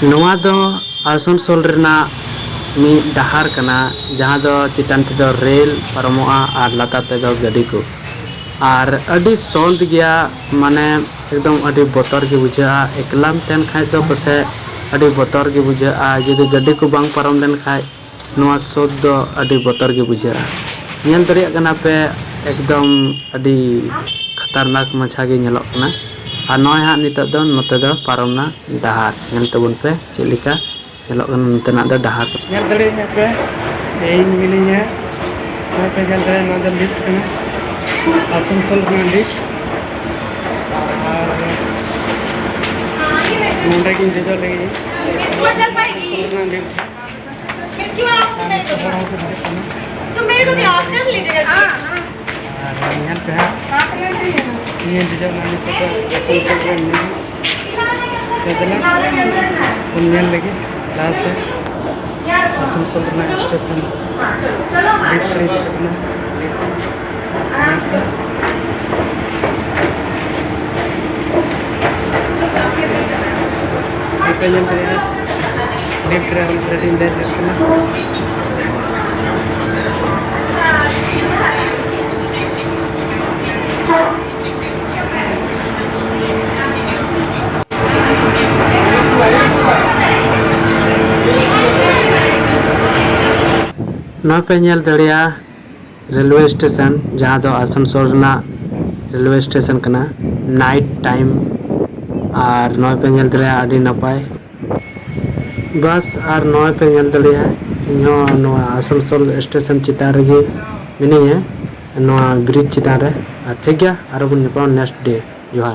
नोआ दो आसनसोल रेना मी डहार कना जहाँ दो चितान ते दो रेल पारमोआ और लातार ते दो गाड़ी को और अड़ी सौंद गया माने एकदम अड़ी बोतर के बुझा एकलाम तेन खाए दो पसे अड़ी बोतर के बुझा जदि गाड़ी को बांग पारम लेन खाए नोआ सोद दो अड़ी बोतर के बुझा नेल दरिया कना पे एकदम अड़ी खतरनाक मछा के नेलोक कना और नॉय हाँ नित दो नोते दो पारमना डहार नेल तबुन पे चलिका नेलोक कना नोतेना दो डहार नेल दरिया पे एइन मिलिnya पे नेल दरिया ना दो लिफ्ट कना आसनसोल में लिफ्ट मुंडा की जगह लगी इसमें चल पाएगी तो मेरे को ध्यान से ले जाएगा यहाँ पे है ये जगह मैंने पता आसनसोल में कितना पुण्यन लगी लाल से आसनसोल में स्टेशन लिफ्ट रेटिंग दे नॉय पे नेल दरिया रेलवे स्टेशन जहाँ दो आसनसोल ना रेलवे स्टेशन कना नाइट टाइम और नॉय पे नेल दरिया अड़ी नपाय बस और नॉय पे नेल दरिया इनो नोआ आसनसोल स्टेशन चितान रगी मिनी है नोआ ब्रिज चितान रे ठीक गया आरो बुन नेक्स्ट डे जोहार।